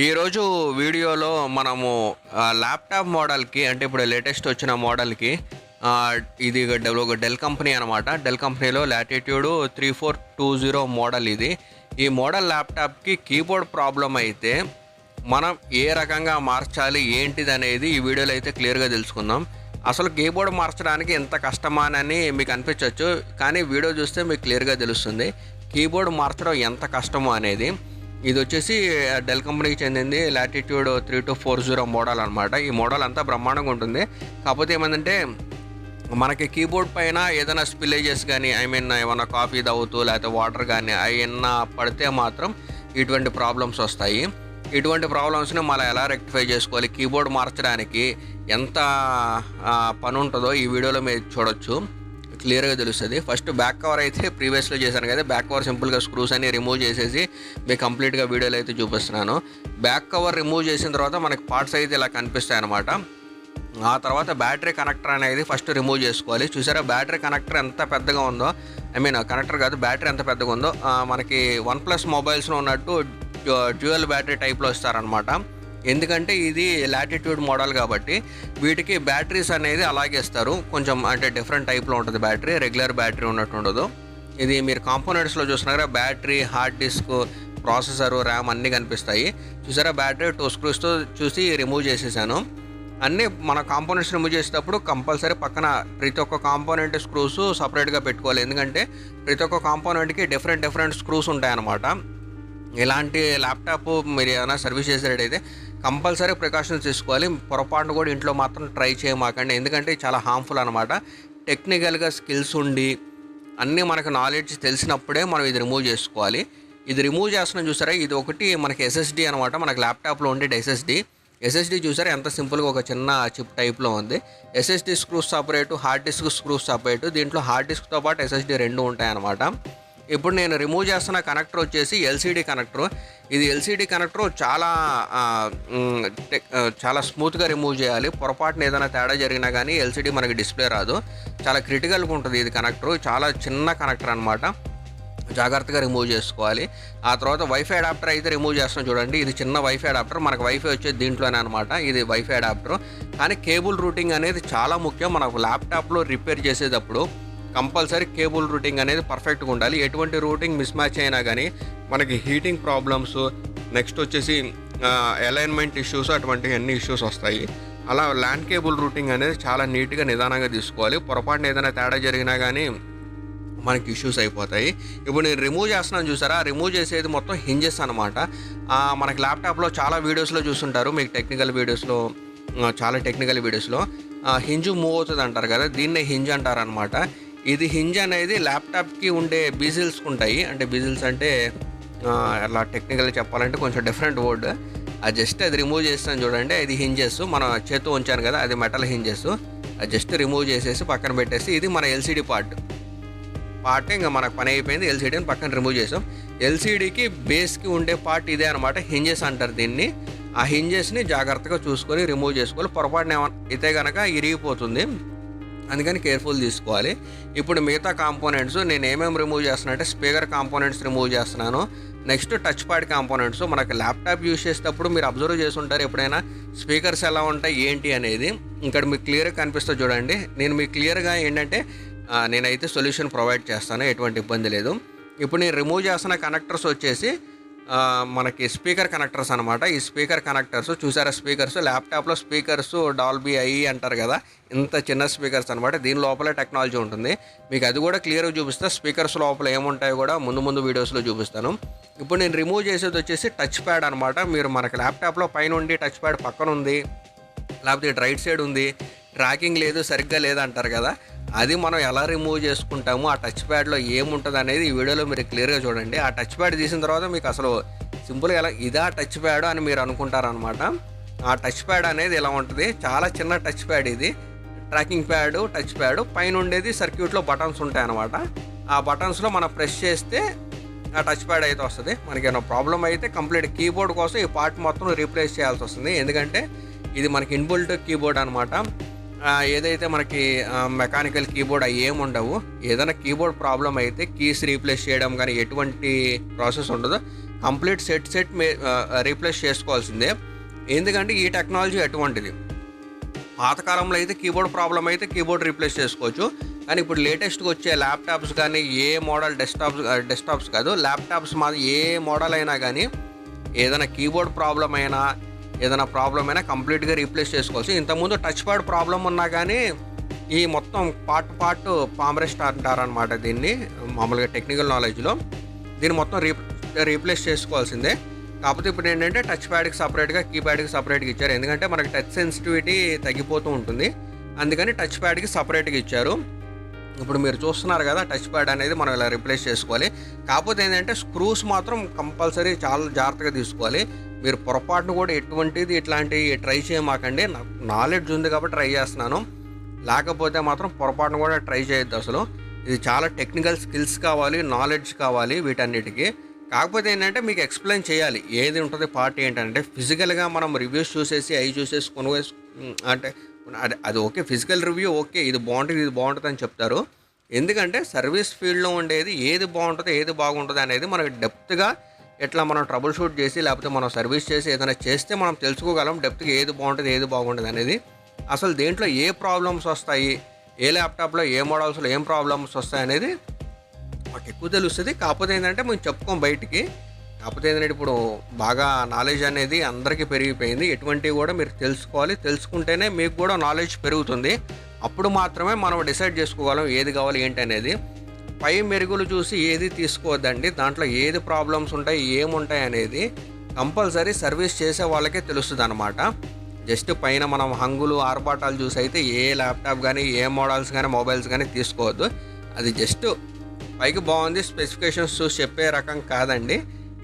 ఈరోజు వీడియోలో మనము ల్యాప్టాప్ మోడల్‌కి అంటే ఇప్పుడు లేటెస్ట్ వచ్చిన మోడల్‌కి ఇది ఒక డెల్ కంపెనీ అనమాట. డెల్ కంపెనీలో లాటిట్యూడ్ 3420 మోడల్ ఇది. ఈ మోడల్ ల్యాప్టాప్‌కి కీబోర్డ్ ప్రాబ్లమ్ అయితే మనం ఏ రకంగా మార్చాలి ఏంటిదనేది ఈ వీడియోలో అయితే క్లియర్‌గా తెలుసుకుందాం. అసలు కీబోర్డ్ మార్చడానికి ఎంత కష్టమానని మీకు అనిపించవచ్చు. కానీ వీడియో చూస్తే మీకు క్లియర్‌గా తెలుస్తుంది. కీబోర్డ్ మార్చడం ఎంత కష్టమో అనేది. ఇది వచ్చేసి డెల్ కంపెనీకి చెందింది లాటిట్యూడ్ 3240 మోడల్ అనమాట. ఈ మోడల్ అంతా బ్రహ్మాండంగా ఉంటుంది. కాకపోతే ఏమందంటే మనకి కీబోర్డ్ పైన ఏదైనా స్పిల్లేజెస్ కానీ ఏమన్నా కాఫీ తాగుతూ లేకపోతే వాటర్ కానీ అవన్నా పడితే మాత్రం ఇటువంటి ప్రాబ్లమ్స్ వస్తాయి. ఇటువంటి ప్రాబ్లమ్స్ని మనం ఎలా రెక్టిఫై చేసుకోవాలి, కీబోర్డ్ మార్చడానికి ఎంత పని ఉంటుందో ఈ వీడియోలో మీరు చూడొచ్చు, క్లియర్గా తెలుస్తుంది. ఫస్ట్ బ్యాక్ కవర్ అయితే ప్రీవియస్లో చేశాను కదా, బ్యాక్ కవర్ సింపుల్గా స్క్రూస్ అన్ని రిమూవ్ చేసేసి మీకు కంప్లీట్గా వీడియోలో అయితే చూపిస్తున్నాను. బ్యాక్ కవర్ రిమూవ్ చేసిన తర్వాత మనకి పార్ట్స్ అయితే ఇలా కనిపిస్తాయి అనమాట. ఆ తర్వాత బ్యాటరీ కనెక్టర్ అనేది ఫస్ట్ రిమూవ్ చేసుకోవాలి. చూసారా బ్యాటరీ కనెక్టర్ ఎంత పెద్దగా ఉందో, కనెక్టర్ కాదు బ్యాటరీ ఎంత పెద్దగా ఉందో. మనకి OnePlus మొబైల్స్లో ఉన్నట్టు డ్యూయల్ బ్యాటరీ టైప్లో ఇస్తారనమాట. ఎందుకంటే ఇది లాటిట్యూడ్ మోడల్ కాబట్టి వీటికి బ్యాటరీస్ అనేది అలాగే ఇస్తారు. కొంచెం అంటే డిఫరెంట్ టైప్లో ఉంటుంది బ్యాటరీ, రెగ్యులర్ బ్యాటరీ ఉన్నట్టు ఉండదు. ఇది మీరు కాంపోనెంట్స్లో చూసినారా battery, hard disk, processor, RAM అన్నీ కనిపిస్తాయి. చూసారా బ్యాటరీ 2 స్క్రూస్తో చూసి రిమూవ్ చేసేసాను. అన్నీ మన కాంపోనెంట్స్ రిమూవ్ చేసేటప్పుడు కంపల్సరీ పక్కన ప్రతి ఒక్క కాంపోనెంట్ స్క్రూస్ సపరేట్గా పెట్టుకోవాలి. ఎందుకంటే ప్రతి ఒక్క కాంపోనెంట్కి డిఫరెంట్ స్క్రూస్ ఉంటాయన్నమాట. ఇలాంటి ల్యాప్టాప్ మీరు ఏమైనా సర్వీస్ చేసేటైతే కంపల్సరీ ప్రికాషన్స్ తీసుకోవాలి. పొరపాటును కూడా ఇంట్లో మాత్రం ట్రై చేయమాకండి. ఎందుకంటే చాలా హార్మ్ఫుల్ అనమాట. టెక్నికల్గా స్కిల్స్ ఉండి అన్నీ మనకు నాలెడ్జ్ తెలిసినప్పుడే మనం ఇది రిమూవ్ చేసుకోవాలి. ఇది రిమూవ్ చేస్తున్నాం చూసారా, ఇది ఒకటి మనకి SSD అనమాట. మనకి ల్యాప్టాప్లో ఉండే SSD చూసారా ఎంత సింపుల్గా ఒక చిన్న చిప్ టైప్లో ఉంది. SSD screws separate, hard disk screws separate. దీంట్లో హార్డ్ డిస్క్తో పాటు SSD రెండు ఉంటాయన్నమాట. ఇప్పుడు నేను రిమూవ్ చేస్తున్న కనెక్టర్ వచ్చేసి LCD కనెక్టర్. ఇది LCD కనెక్టర్ చాలా స్మూత్గా రిమూవ్ చేయాలి. పొరపాటున ఏదైనా తేడా జరిగినా కానీ LCD మనకి డిస్ప్లే రాదు. చాలా క్రిటికల్గా ఉంటుంది ఇది కనెక్టర్. చాలా చిన్న కనెక్టర్ అనమాట. జాగ్రత్తగా రిమూవ్ చేసుకోవాలి. ఆ తర్వాత వైఫై అడాప్టర్ అయితే రిమూవ్ చేస్తాం చూడండి. ఇది చిన్న వైఫై అడాప్టర్, మనకు వైఫై వచ్చేది దీంట్లోనే అనమాట. ఇది వైఫై అడాప్టర్. కానీ కేబుల్ రూటింగ్ అనేది చాలా ముఖ్యం. మనకు ల్యాప్టాప్లో రిపేర్ చేసేటప్పుడు కంపల్సరీ కేబుల్ రూటింగ్ అనేది పర్ఫెక్ట్గా ఉండాలి. ఎటువంటి రూటింగ్ మిస్ మ్యాచ్ అయినా కానీ మనకి హీటింగ్ ప్రాబ్లమ్స్, నెక్స్ట్ వచ్చేసి అలైన్మెంట్ ఇష్యూస్, అటువంటి అన్ని ఇష్యూస్ వస్తాయి. అలా ల్యాన్ కేబుల్ రూటింగ్ అనేది చాలా నీట్గా నిదానంగా తీసుకోవాలి. పొరపాటున ఏదైనా తేడా జరిగినా కానీ మనకి ఇష్యూస్ అయిపోతాయి. ఇప్పుడు నేను రిమూవ్ చేస్తున్నాను చూసారా, రిమూవ్ చేసేది మొత్తం హింజెస్ అనమాట. మనకి ల్యాప్టాప్లో చాలా వీడియోస్లో చూస్తుంటారు, మీకు చాలా టెక్నికల్ వీడియోస్లో హింజ్ మూవ్ అవుతుంది అంటారు కదా, దీన్నే హింజ్ అంటారు అనమాట. ఇది హింజ్ అనేది ల్యాప్టాప్కి ఉండే బీజిల్స్కి ఉంటాయి. అంటే బీజిల్స్ అంటే అలా టెక్నికల్గా చెప్పాలంటే కొంచెం డిఫరెంట్ వర్డ్. అది రిమూవ్ చేస్తాను చూడండి. ఇది హింజెస్, మన చేతితో ఉంచాను కదా అది మెటల్ హింజెస్. అది జస్ట్ రిమూవ్ చేసేసి పక్కన పెట్టేసి, ఇది మన LCD పార్ట్ ఇంకా మనకు పని అయిపోయింది. LCDని పక్కన రిమూవ్ చేసాం. LCDకి బేస్కి ఉండే పార్ట్ ఇదే అనమాట, హింజెస్ అంటారు దీన్ని. ఆ హింజెస్ని జాగ్రత్తగా చూసుకొని రిమూవ్ చేసుకోవాలి. పొరపాటున అయితే కనుక ఇరిగిపోతుంది, అందుకని కేర్ఫుల్ తీసుకోవాలి. ఇప్పుడు మిగతా కాంపోనెంట్స్ నేను ఏమేమి రిమూవ్ చేస్తున్నా అంటే స్పీకర్ కాంపోనెంట్స్ రిమూవ్ చేస్తున్నాను. Next touch pad components. మనకి ల్యాప్టాప్ యూజ్ చేసేటప్పుడు మీరు అబ్జర్వ్ చేసి ఉంటారు ఎప్పుడైనా స్పీకర్స్ ఎలా ఉంటాయి ఏంటి అనేది. ఇక్కడ మీకు క్లియర్గా కనిపిస్తుంది చూడండి. నేను మీకు క్లియర్గా ఏంటంటే నేనైతే సొల్యూషన్ ప్రొవైడ్ చేస్తాను, ఎటువంటి ఇబ్బంది లేదు. ఇప్పుడు నేను రిమూవ్ చేస్తున్న కనెక్టర్స్ వచ్చేసి మనకి స్పీకర్ కనెక్టర్స్ అనమాట. ఈ స్పీకర్ కనెక్టర్స్ చూసారా, స్పీకర్స్ ల్యాప్టాప్లో స్పీకర్స్ డాల్బీ అంటారు కదా, ఇంత చిన్న స్పీకర్స్ అనమాట. దీని లోపలే టెక్నాలజీ ఉంటుంది. మీకు అది కూడా క్లియర్గా చూపిస్తా. స్పీకర్స్ లోపల ఏముంటాయో కూడా ముందు వీడియోస్లో చూపిస్తాను. ఇప్పుడు నేను రిమూవ్ చేసేది వచ్చేసి టచ్ ప్యాడ్ అనమాట. మీరు మనకి ల్యాప్టాప్లో పైన ఉండి టచ్ ప్యాడ్ పక్కన ఉంది, లేకపోతే రైట్ సైడ్ ఉంది, ట్రాకింగ్ లేదు, సరిగ్గా లేదు అంటారు కదా, అది మనం ఎలా రిమూవ్ చేసుకుంటాము, ఆ టచ్ ప్యాడ్లో ఏముంటుంది అనేది ఈ వీడియోలో మీరు క్లియర్గా చూడండి. ఆ టచ్ ప్యాడ్ తీసిన తర్వాత మీకు అసలు సింపుల్గా ఎలా ఇదా టచ్ ప్యాడ్ అని మీరు అనుకుంటారనమాట. ఆ టచ్ ప్యాడ్ అనేది ఇలా ఉంటుంది. చాలా చిన్న టచ్ ప్యాడ్ ఇది. ట్రాకింగ్ ప్యాడ్, టచ్ ప్యాడ్ పైన ఉండేది సర్క్యూట్లో బటన్స్ ఉంటాయన్నమాట. ఆ బటన్స్లో మనం ప్రెస్ చేస్తే ఆ టచ్ ప్యాడ్ అయితే వస్తుంది. మనకి ఏమైనా ప్రాబ్లం అయితే కంప్లీట్ కీబోర్డ్ కోసం ఈ పార్ట్ మొత్తం రీప్లేస్ చేయాల్సి వస్తుంది. ఎందుకంటే ఇది మనకి ఇన్బుల్ట్ కీబోర్డ్ అనమాట. ఏదైతే మనకి మెకానికల్ కీబోర్డ్ అవి ఏమి ఉండవు. ఏదైనా కీబోర్డ్ ప్రాబ్లం అయితే కీస్ రీప్లేస్ చేయడం కానీ ఎటువంటి ప్రాసెస్ ఉండదు. కంప్లీట్ సెట్ రీప్లేస్ చేసుకోవాల్సిందే. ఎందుకంటే ఈ టెక్నాలజీ అటువంటిది. పాతకాలంలో అయితే కీబోర్డ్ ప్రాబ్లం అయితే కీబోర్డ్ రీప్లేస్ చేసుకోవచ్చు. కానీ ఇప్పుడు లేటెస్ట్గా వచ్చే ల్యాప్టాప్స్ కానీ ఏ మోడల్ డెస్క్టాప్స్ కాదు, ల్యాప్టాప్స్ మాది ఏ మోడల్ అయినా కానీ ఏదైనా కీబోర్డ్ ప్రాబ్లం అయినా ఏదైనా ప్రాబ్లం అయినా కంప్లీట్గా రీప్లేస్ చేసుకోవచ్చు. ఇంతకుముందు టచ్ ప్యాడ్ ప్రాబ్లం ఉన్నా కానీ ఈ మొత్తం పార్ట్ పామ్రెస్ట్ అంటారనమాట దీన్ని, మామూలుగా టెక్నికల్ నాలెడ్జ్లో. దీన్ని మొత్తం రీప్లేస్ చేసుకోవాల్సిందే. కాకపోతే ఇప్పుడు ఏంటంటే టచ్ ప్యాడ్కి సపరేట్గా కీప్యాడ్కి సపరేట్గా ఇచ్చారు. ఎందుకంటే మనకి టచ్ సెన్సిటివిటీ తగ్గిపోతూ ఉంటుంది, అందుకని టచ్ ప్యాడ్కి సపరేట్గా ఇచ్చారు. ఇప్పుడు మీరు చూస్తున్నారు కదా, టచ్ ప్యాడ్ అనేది మనం ఇలా రీప్లేస్ చేసుకోవాలి. కాకపోతే ఏంటంటే స్క్రూస్ మాత్రం కంపల్సరీ చాలా జాగ్రత్తగా తీసుకోవాలి. మీరు పొరపాటును కూడా ఎటువంటిది ఇట్లాంటివి ట్రై చేయమాకండి. నాకు నాలెడ్జ్ ఉంది కాబట్టి ట్రై చేస్తున్నాను, లేకపోతే మాత్రం పొరపాటును కూడా ట్రై చేయొద్దు అసలు. ఇది చాలా టెక్నికల్ స్కిల్స్ కావాలి, నాలెడ్జ్ కావాలి వీటన్నిటికీ. కాకపోతే ఏంటంటే మీకు ఎక్స్ప్లెయిన్ చేయాలి ఏది ఉంటుంది పార్ట్ ఏంటంటే. ఫిజికల్గా మనం రివ్యూస్ చూసేసి అవి చూసేసి కొనుగోసి అంటే అది ఓకే, ఫిజికల్ రివ్యూ ఓకే, ఇది బాగుంటుంది అని చెప్తారు. ఎందుకంటే సర్వీస్ ఫీల్డ్లో ఉండేది ఏది బాగుంటుంది ఏది బాగుంటుంది అనేది మనకి డెప్త్గా ఎట్లా మనం ట్రబుల్ షూట్ చేసి లేకపోతే మనం సర్వీస్ చేసి ఏదైనా చేస్తే మనం తెలుసుకోగలం డెప్త్గా ఏది బాగుంటుంది ఏది బాగుంటుంది అనేది. అసలు దేంట్లో ఏ ప్రాబ్లమ్స్ వస్తాయి, ఏ ల్యాప్టాప్లో ఏ మోడల్స్లో ఏం ప్రాబ్లమ్స్ వస్తాయి అనేది మాకు ఎక్కువ తెలుస్తుంది. కాకపోతే ఏంటంటే మేము చెప్పుకోం బయటికి. కాకపోతే ఏంటంటే ఇప్పుడు బాగా నాలెడ్జ్ అనేది అందరికీ పెరిగిపోయింది. ఎటువంటివి కూడా మీరు తెలుసుకోవాలి, తెలుసుకుంటేనే మీకు కూడా నాలెడ్జ్ పెరుగుతుంది. అప్పుడు మాత్రమే మనం డిసైడ్ చేసుకోగలం ఏది కావాలి ఏంటి అనేది. పై మెరుగులు చూసి ఏది తీసుకోవద్దండి. దాంట్లో ఏది ప్రాబ్లమ్స్ ఉంటాయి ఏముంటాయి అనేది కంపల్సరీ సర్వీస్ చేసే వాళ్ళకే తెలుస్తుంది అనమాట. జస్ట్ పైన మనం హంగులు ఆర్భాటాలు చూసి అయితే ఏ ల్యాప్టాప్ కానీ ఏ మోడల్స్ కానీ మొబైల్స్ కానీ తీసుకోవద్దు. అది జస్ట్ పైకి బాగుంది స్పెసిఫికేషన్స్ చూసి చెప్పే రకం కాదండి.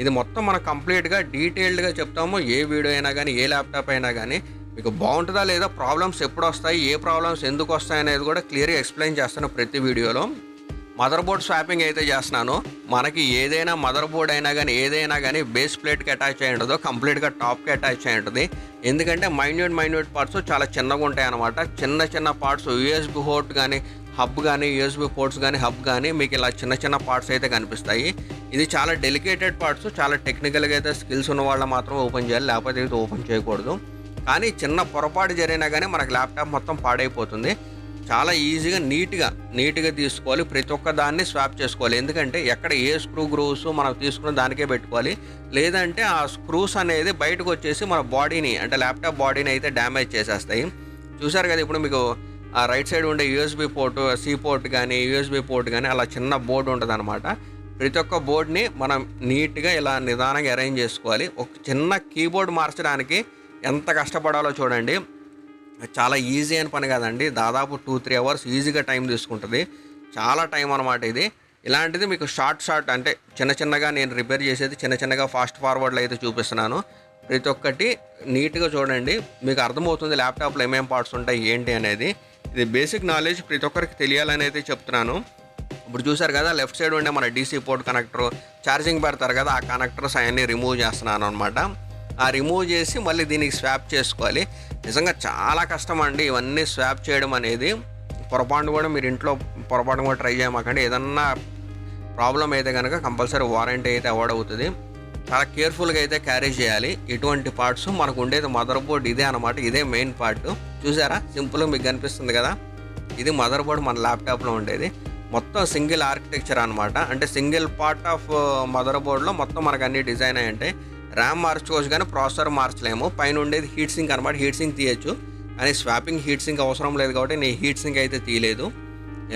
ఇది మొత్తం మనం కంప్లీట్గా డీటెయిల్డ్గా చెప్తాము. ఏ వీడియో అయినా కానీ ఏ ల్యాప్టాప్ అయినా కానీ మీకు బాగుంటుందా లేదా, ప్రాబ్లమ్స్ ఎప్పుడు వస్తాయి, ఏ ప్రాబ్లమ్స్ ఎందుకు వస్తాయి అనేది కూడా క్లియర్గా ఎక్స్ప్లెయిన్ చేస్తాను ప్రతి వీడియోలో. మదర్ బోర్డ్ స్వాపింగ్ అయితే చేస్తున్నాను. మనకి ఏదైనా మదర్ బోర్డ్ అయినా కానీ ఏదైనా కానీ బేస్ ప్లేట్కి అటాచ్ అయి ఉండదు, కంప్లీట్గా టాప్కి అటాచ్ అయి ఉంటుంది. ఎందుకంటే మైన్యూట్ పార్ట్స్ చాలా చిన్నగా ఉంటాయి అన్నమాట. చిన్న పార్ట్స్ యూఎస్బి పోర్ట్ కానీ హబ్ కానీ యూఎస్బి పోర్ట్స్ కానీ హబ్ కానీ మీకు ఇలా చిన్న పార్ట్స్ అయితే కనిపిస్తాయి. ఇది చాలా డెలికేటెడ్ పార్ట్స్, చాలా టెక్నికల్గా అయితే స్కిల్స్ ఉన్న వాళ్ళు మాత్రం ఓపెన్ చేయాలి, లేకపోతే అయితే ఓపెన్ చేయకూడదు. కానీ చిన్న పొరపాటు జరిగినా కానీ మనకు ల్యాప్టాప్ మొత్తం పాడైపోతుంది. చాలా ఈజీగా నీట్గా తీసుకోవాలి. ప్రతి ఒక్క దాన్ని స్వాప్ చేసుకోవాలి. ఎందుకంటే ఎక్కడ ఏ స్క్రూ గ్రూవ్స్ మనం తీసుకున్న దానికే పెట్టుకోవాలి. లేదంటే ఆ స్క్రూస్ అనేది బయటకు వచ్చేసి మన బాడీని అంటే ల్యాప్టాప్ బాడీని అయితే డ్యామేజ్ చేసేస్తాయి. చూసారు కదా, ఇప్పుడు మీకు ఆ రైట్ సైడ్ ఉండే యూఎస్బి పోర్ట్, సి పోర్ట్ కానీ యూఎస్బి పోర్ట్ కానీ అలా చిన్న బోర్డు ఉంటుంది అనమాట. ప్రతి ఒక్క బోర్డ్ని మనం నీట్గా ఇలా నిదానంగా అరేంజ్ చేసుకోవాలి. ఒక చిన్న కీబోర్డ్ మార్చడానికి ఎంత కష్టపడాలో చూడండి. చాలా ఈజీ అని పని కాదండి. దాదాపు 2-3 అవర్స్ ఈజీగా టైం తీసుకుంటుంది. చాలా టైం అనమాట ఇది. ఇలాంటిది మీకు షార్ట్ అంటే చిన్నగా నేను రిపేర్ చేసేది చిన్నగా ఫాస్ట్ ఫార్వర్డ్లో అయితే చూపిస్తున్నాను. ప్రతి ఒక్కటి నీట్గా చూడండి, మీకు అర్థమవుతుంది ల్యాప్టాప్లో ఏమేం పార్ట్స్ ఉంటాయి ఏంటి అనేది. ఇది బేసిక్ నాలెడ్జ్ ప్రతి ఒక్కరికి తెలియాలని అయితే చెప్తున్నాను. ఇప్పుడు చూసారు కదా, లెఫ్ట్ సైడ్ ఉండే మన డీసీ పోర్ట్ కనెక్టర్, ఛార్జింగ్ పెడతారు కదా, ఆ కనెక్టర్స్ అవన్నీ రిమూవ్ చేస్తున్నాను అనమాట. ఆ రిమూవ్ చేసి మళ్ళీ దీనికి స్వాప్ చేసుకోవాలి. నిజంగా చాలా కష్టం అండి ఇవన్నీ స్వాప్ చేయడం అనేది. పొరపాటు కూడా మీరు ఇంట్లో పొరపాటు కూడా ట్రై చేయమాకండి. ఏదన్నా ప్రాబ్లం అయితే కనుక కంపల్సరీ వారంటీ అయితే అవార్డ్ అవుతుంది. చాలా కేర్ఫుల్గా అయితే క్యారీ చేయాలి ఇటువంటి పార్ట్స్. మనకు ఉండేది మదర్ బోర్డ్ ఇదే అనమాట, ఇదే మెయిన్ పార్ట్. చూసారా, సింపుల్గా మీకు కనిపిస్తుంది కదా, ఇది మదర్ బోర్డ్ మన ల్యాప్టాప్లో ఉండేది. మొత్తం సింగిల్ ఆర్కిటెక్చర్ అనమాట. అంటే సింగిల్ పార్ట్ ఆఫ్ మదర్ బోర్డ్లో మొత్తం మనకు అన్ని డిజైన్ అయ్యి ఉంటాయి. ర్యామ్ మార్చుకోవచ్చు కానీ ప్రాసెసర్ మార్చలేము. పైన ఉండేది హీట్ సింక్ అనమాట, హీట్ సింక్ తీయచ్చు. కానీ స్వాపింగ్ హీట్ సింక్ అవసరం లేదు కాబట్టి నేను హీట్ సింక్ అయితే తీయలేదు.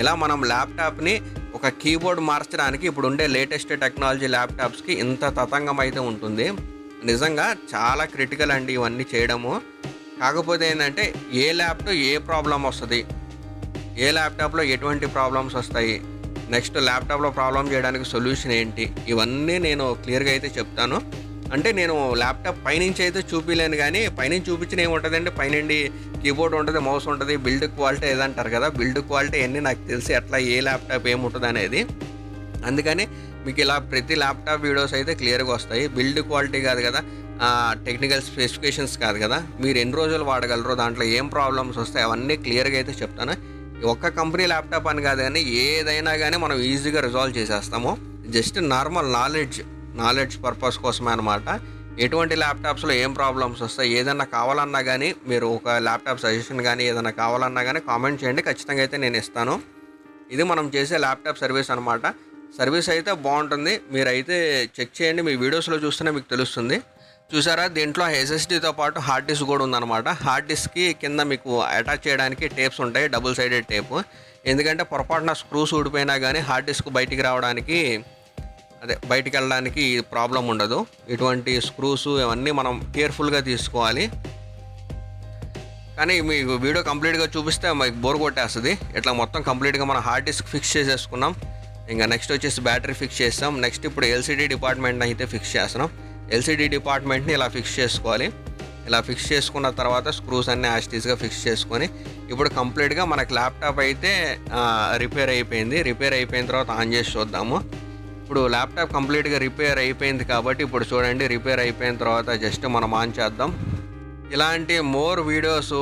ఇలా మనం ల్యాప్టాప్ని ఒక కీబోర్డ్ మార్చడానికి ఇప్పుడు ఉండే లేటెస్ట్ టెక్నాలజీ ల్యాప్టాప్స్కి ఇంత తతంగం అయితే ఉంటుంది. నిజంగా చాలా క్రిటికల్ అండి ఇవన్నీ చేయడము. కాకపోతే ఏంటంటే ఏ ల్యాప్టాప్ ఏ ప్రాబ్లం వస్తుంది, ఏ ల్యాప్టాప్లో ఎటువంటి ప్రాబ్లమ్స్ వస్తాయి, నెక్స్ట్ ల్యాప్టాప్లో ప్రాబ్లం చేయడానికి సొల్యూషన్ ఏంటి, ఇవన్నీ నేను క్లియర్గా అయితే చెప్తాను. అంటే నేను ల్యాప్టాప్ పైనుంచి అయితే చూపించలేను, కానీ పైనుంచి చూపించిన ఏముంటుందండి, పైనుండి కీబోర్డ్ ఉంటుంది, మౌస్ ఉంటుంది, బిల్డ్ క్వాలిటీ ఏదంటారు కదా, బిల్డ్ క్వాలిటీ అన్నీ నాకు తెలిసి ఎట్లా ఏ ల్యాప్టాప్ ఏముంటుంది అనేది. అందుకని మీకు ఇలా ప్రతి ల్యాప్టాప్ వీడియోస్ అయితే క్లియర్గా వస్తాయి. బిల్డ్ క్వాలిటీ కాదు కదా, టెక్నికల్ స్పెసిఫికేషన్స్ కాదు కదా, మీరు ఎన్ని రోజులు వాడగలరో, దాంట్లో ఏం ప్రాబ్లమ్స్ వస్తాయి అవన్నీ క్లియర్గా అయితే చెప్తాను. ఒక్క కంపెనీ ల్యాప్టాప్ అని కాదు కానీ ఏదైనా కానీ మనం ఈజీగా రిజాల్వ్ చేసేస్తాము. జస్ట్ నార్మల్ నాలెడ్జ్ పర్పస్ కోసమే అనమాట. ఎటువంటి ల్యాప్టాప్స్లో ఏం ప్రాబ్లమ్స్ వస్తాయి, ఏదన్నా కావాలన్నా కానీ, మీరు ఒక ల్యాప్టాప్ సజెషన్ కానీ ఏదైనా కావాలన్నా కానీ కామెంట్ చేయండి, ఖచ్చితంగా అయితే నేను ఇస్తాను. ఇది మనం చేసే ల్యాప్టాప్ సర్వీస్ అనమాట. సర్వీస్ అయితే బాగుంటుంది, మీరైతే చెక్ చేయండి, మీ వీడియోస్లో చూస్తేనే మీకు తెలుస్తుంది. చూసారా, దీంట్లో ఎస్ఎస్డీతో పాటు హార్డ్ డిస్క్ కూడా ఉందన్నమాట. హార్డ్ డిస్క్కి కింద మీకు అటాచ్ చేయడానికి టేప్స్ ఉంటాయి, డబుల్ సైడెడ్ టేపు. ఎందుకంటే పొరపాటున స్క్రూస్ ఊడిపోయినా కానీ హార్డ్ డిస్క్ బయటికి రావడానికి, బయటికి వెళ్ళడానికి ప్రాబ్లం ఉండదు. ఇటువంటి స్క్రూస్ ఇవన్నీ మనం కేర్ఫుల్గా తీసుకోవాలి. కానీ మీకు వీడియో కంప్లీట్గా చూపిస్తే మీకు బోర్ కొట్టేస్తుంది. ఇట్లా మొత్తం కంప్లీట్గా మనం హార్డ్ డిస్క్ ఫిక్స్ చేసేసుకున్నాం. ఇంకా నెక్స్ట్ వచ్చేసి బ్యాటరీ ఫిక్స్ చేస్తాం. నెక్స్ట్ ఇప్పుడు ఎల్సిడి డిపార్ట్మెంట్ని అయితే ఫిక్స్ చేస్తున్నాం. ఎల్సిడి డిపార్ట్మెంట్ని ఇలా ఫిక్స్ చేసుకోవాలి. ఇలా ఫిక్స్ చేసుకున్న తర్వాత స్క్రూస్ అన్నీ యాస్టీస్గా ఫిక్స్ చేసుకొని ఇప్పుడు కంప్లీట్గా మనకి ల్యాప్టాప్ అయితే రిపేర్ అయిపోయింది. రిపేర్ అయిపోయిన తర్వాత ఆన్ చేసి చూద్దాము. ఇప్పుడు ల్యాప్టాప్ కంప్లీట్గా రిపేర్ అయిపోయింది కాబట్టి ఇప్పుడు చూడండి, రిపేర్ అయిపోయిన తర్వాత జస్ట్ మనం ఆన్ చేద్దాం. ఇలాంటి మోర్ వీడియోస్,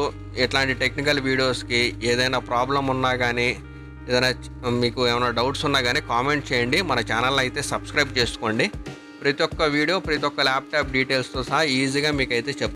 ఇట్లాంటి టెక్నికల్ వీడియోస్కి ఏదైనా ప్రాబ్లం ఉన్నా కానీ, ఏదైనా మీకు ఏమైనా డౌట్స్ ఉన్నా కానీ కామెంట్ చేయండి. మన ఛానల్ అయితే సబ్స్క్రైబ్ చేసుకోండి. ప్రతి ఒక్క వీడియో, ప్రతి ఒక్క ల్యాప్టాప్ డీటెయిల్స్తో సహా ఈజీగా మీకైతే